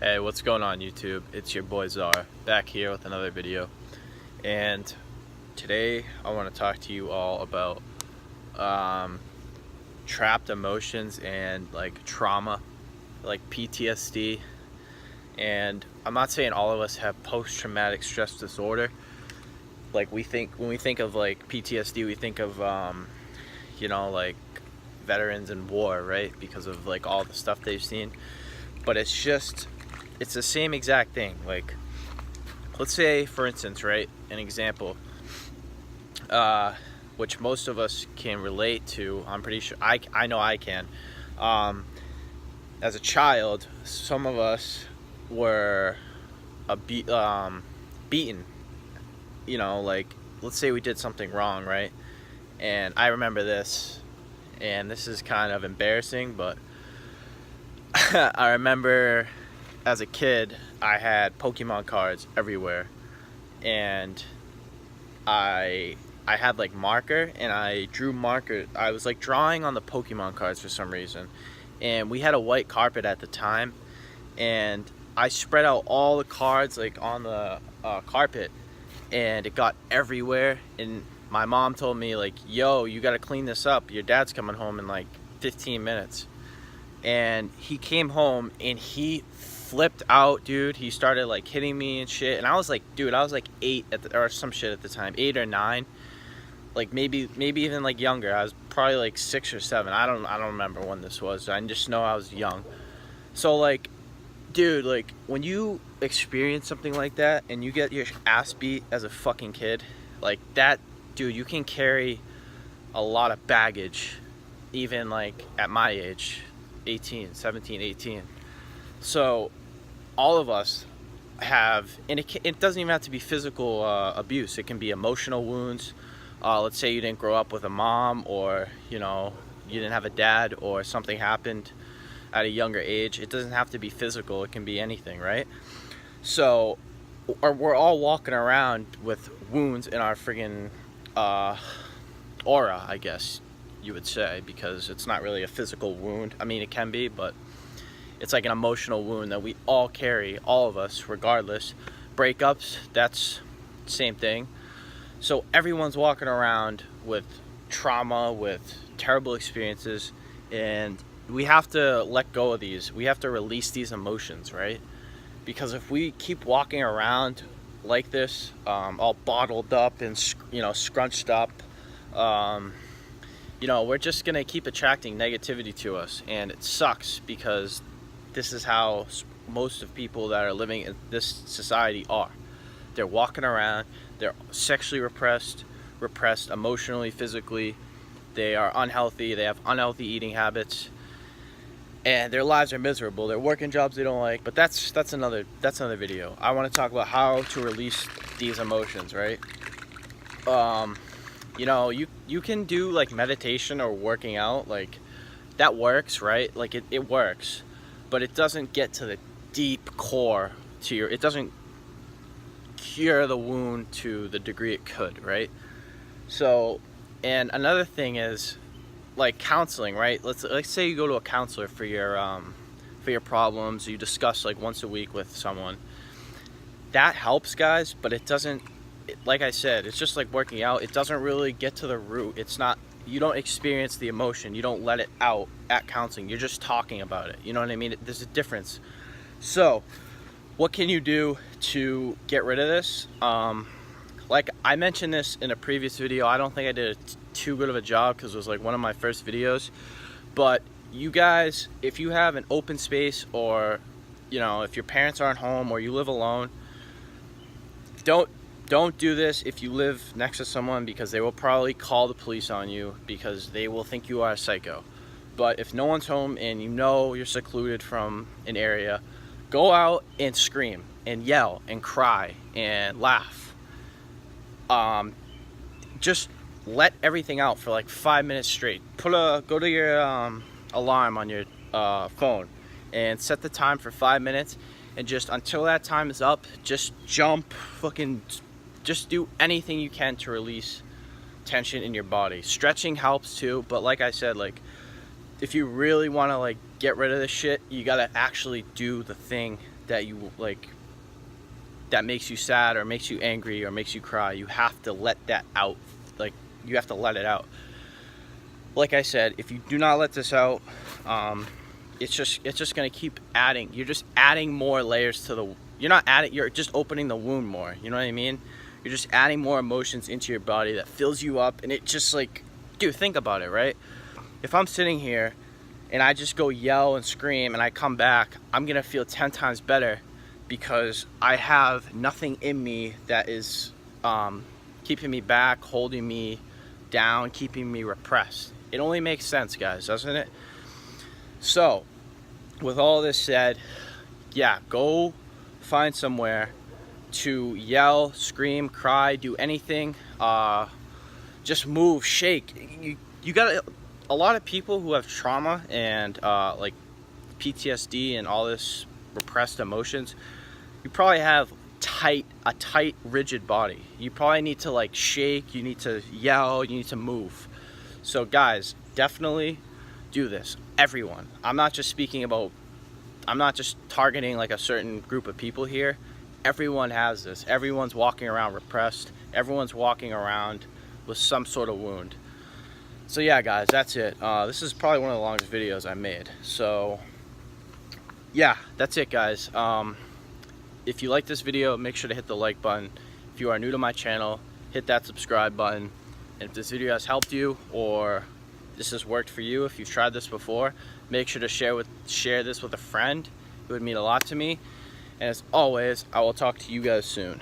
Hey, what's going on YouTube? It's your boy Czar, back here with another video. And today I want to talk to you all about trapped emotions and like trauma, like PTSD. And I'm not saying all of us have post-traumatic stress disorder. Like when we think of like PTSD, we think of like veterans in war, right? Because of like all the stuff they've seen. But it's the same exact thing. Like, let's say, for instance, right, an example, which most of us can relate to. I'm pretty sure I know I can. As a child, some of us were beaten. Like, let's say we did something wrong, right? And I remember this, and this is kind of embarrassing, but I remember as a kid, I had Pokemon cards everywhere, and I had like marker, and I drew marker. I was like drawing on the Pokemon cards for some reason, and we had a white carpet at the time, and I spread out all the cards like on the carpet, and it got everywhere. And my mom told me like, "Yo, you gotta clean this up. Your dad's coming home in like 15 minutes." And he came home and he flipped out, dude. He started like hitting me and shit, and I was like, dude, I was like 8 or some shit at the time, 8 or 9, like maybe even like younger. I was probably like 6 or 7. I don't remember when this was. I just know I was young. So like, dude, like when you experience something like that and you get your ass beat as a fucking kid, like that, dude, you can carry a lot of baggage, even like at my age, 17, 18. So all of us have, and it doesn't even have to be physical abuse. It can be emotional wounds. Let's say you didn't grow up with a mom, or you didn't have a dad, or something happened at a younger age. It doesn't have to be physical. It can be anything, right? So we're all walking around with wounds in our friggin' aura, I guess you would say, because it's not really a physical wound. I mean, it can be, but it's like an emotional wound that we all carry, all of us, regardless. Breakups, that's the same thing. So everyone's walking around with trauma, with terrible experiences, and we have to let go of these. We have to release these emotions, right? Because if we keep walking around like this, all bottled up and scrunched up, we're just gonna keep attracting negativity to us, and it sucks because this is how most of people that are living in this society are. They're walking around, they're sexually repressed, emotionally, physically. They are unhealthy, they have unhealthy eating habits, and their lives are miserable. They're working jobs they don't like. But that's another video. I want to talk about how to release these emotions, right? You can do like meditation or working out, like that works, right? Like it works, but it doesn't get to the deep core it doesn't cure the wound to the degree it could, right? So, and another thing is like counseling, right? Let's say you go to a counselor for your problems. You discuss like once a week with someone. That helps, guys, but it doesn't, like I said, it's just like working out. It doesn't really get to the root. It's not, you don't experience the emotion. You don't let it out at counseling. You're just talking about it. You know what I mean? There's a difference. So what can you do to get rid of this? Like I mentioned this in a previous video. I don't think I did too good of a job because it was like one of my first videos. But you guys, if you have an open space, or if your parents aren't home or you live alone, don't do this if you live next to someone, because they will probably call the police on you because they will think you are a psycho. But if no one's home and you're secluded from an area, go out and scream and yell and cry and laugh. Just let everything out for like 5 minutes straight. Go to your alarm on your phone and set the time for 5 minutes, and just until that time is up, just jump, just do anything you can to release tension in your body. Stretching helps too, but like I said, like if you really want to like get rid of this shit, you gotta actually do the thing that you like, that makes you sad or makes you angry or makes you cry, you have to let that out. Like, you have to let it out. Like I said, if you do not let this out, it's just gonna keep adding. You're just adding more layers to the, you're just opening the wound more, you know what I mean? You're just adding more emotions into your body that fills you up, and it just, like, dude, think about it, right? If I'm sitting here and I just go yell and scream and I come back, I'm gonna feel 10 times better because I have nothing in me that is keeping me back, holding me down, keeping me repressed. It only makes sense, guys, doesn't it? So, with all this said, yeah, go find somewhere to yell, scream, cry, do anything. Just move, shake. You got a lot of people who have trauma and like PTSD and all this repressed emotions. You probably have a tight, rigid body. You probably need to, like, shake. You need to yell. You need to move. So, guys, definitely do this. Everyone. I'm not just targeting like a certain group of people here. Everyone has this. Everyone's walking around repressed. Everyone's walking around with some sort of wound. So yeah, guys, that's it. This is probably one of the longest videos I made. So yeah, that's it, guys. If you like this video, make sure to hit the like button. If you are new to my channel, hit that subscribe button. And if this video has helped you, or this has worked for you, if you've tried this before, make sure to share this with a friend. It would mean a lot to me. And as always, I will talk to you guys soon.